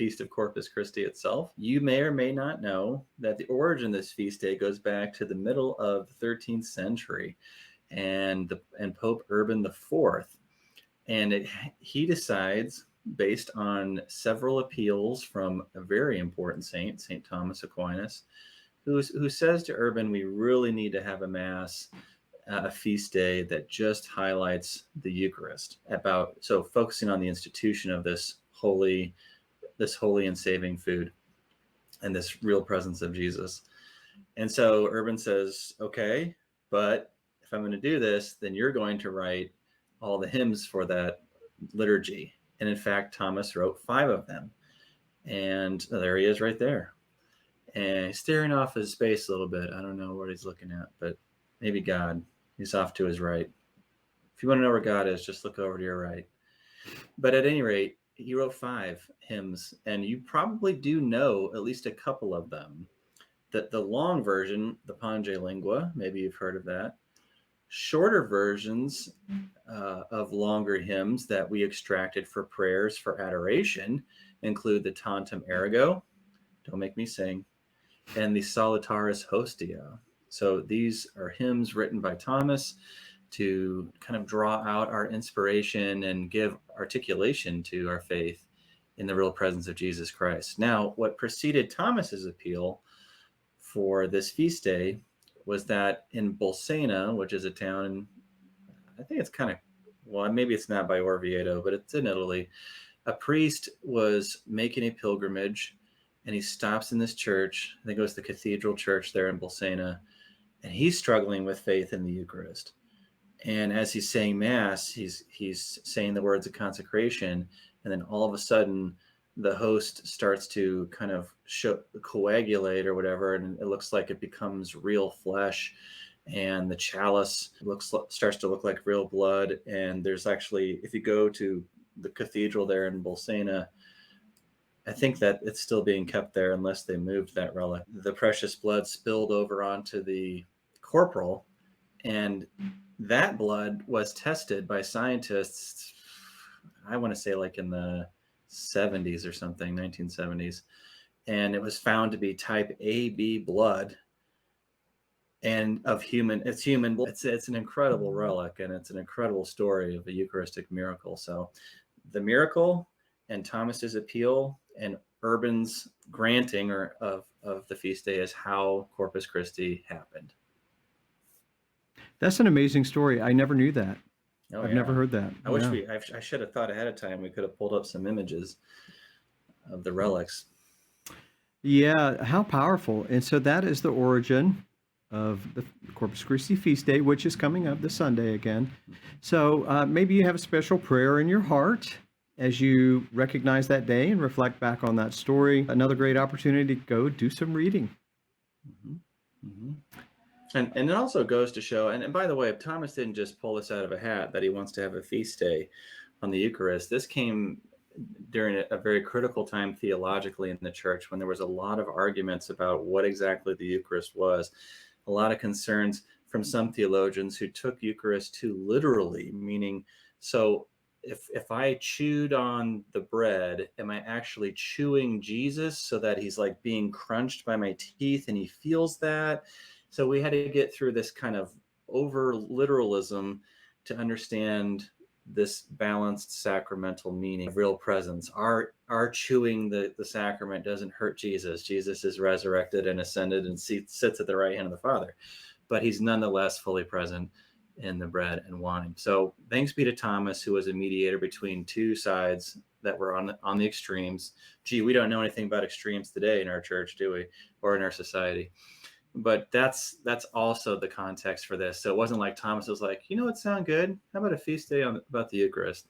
Feast of Corpus Christi itself. You may or may not know that the origin of this feast day goes back to the middle of the 13th century and Pope Urban IV. And he decides, based on several appeals from a very important saint, St. Thomas Aquinas, who says to Urban, we really need to have a mass, a feast day that just highlights the Eucharist, so focusing on the institution of this holy and saving food and this real presence of Jesus. And so Urban says, okay, but if I'm going to do this, then you're going to write all the hymns for that liturgy. And in fact, Thomas wrote 5 of them. And there he is right there. And he's staring off his space a little bit. I don't know what he's looking at, but maybe God. He's off to his right. If you want to know where God is, just look over to your right. But at any rate, he wrote 5 hymns, and you probably do know at least a couple of them. The long version, the Pange Lingua, maybe you've heard of that. Shorter versions of longer hymns that we extracted for prayers for adoration include the Tantum Ergo, don't make me sing, and the Salutaris Hostia. So these are hymns written by Thomas to kind of draw out our inspiration and give articulation to our faith in the real presence of Jesus Christ. Now, what preceded Thomas's appeal for this feast day was that in Bolsena, which is a town in, I think it's kind of, well, maybe it's not by Orvieto, but it's in Italy, a priest was making a pilgrimage, and he stops in this church. I think it was the cathedral church there in Bolsena, and he's struggling with faith in the Eucharist. And as he's saying Mass, he's saying the words of consecration, and then all of a sudden, the host starts to kind of coagulate or whatever, and it looks like it becomes real flesh, and the chalice starts to look like real blood. And there's actually, if you go to the cathedral there in Bolsena, I think that it's still being kept there unless they moved that relic. The precious blood spilled over onto the corporal, and that blood was tested by scientists, I want to say like in the 70s or something, 1970s. And it was found to be type AB blood and it's human blood. It's an incredible relic, and it's an incredible story of a Eucharistic miracle. So the miracle and Thomas's appeal and Urban's granting of the feast day is how Corpus Christi happened. That's an amazing story. I never knew that. I've never heard that. I should have thought ahead of time. We could have pulled up some images of the relics. Yeah, how powerful. And so that is the origin of the Corpus Christi feast day, which is coming up this Sunday again. So maybe you have a special prayer in your heart as you recognize that day and reflect back on that story. Another great opportunity to go do some reading. Mm-hmm. Mm-hmm. And it also goes to show, and by the way, Thomas didn't just pull this out of a hat that he wants to have a feast day on the Eucharist. This came during a very critical time theologically in the church, when there was a lot of arguments about what exactly the Eucharist was. A lot of concerns from some theologians who took Eucharist too literally, meaning, so if I chewed on the bread, am I actually chewing Jesus so that he's like being crunched by my teeth and he feels that? So we had to get through this kind of over literalism to understand this balanced sacramental meaning of real presence. Our chewing the sacrament doesn't hurt Jesus. Jesus is resurrected and ascended and sits at the right hand of the Father, but he's nonetheless fully present in the bread and wine. So thanks be to Thomas, who was a mediator between two sides that were on the extremes. Gee, we don't know anything about extremes today in our church, do we? Or in our society. But that's also the context for this. So it wasn't like Thomas was like, you know what sounds good? How about a feast day about the Eucharist?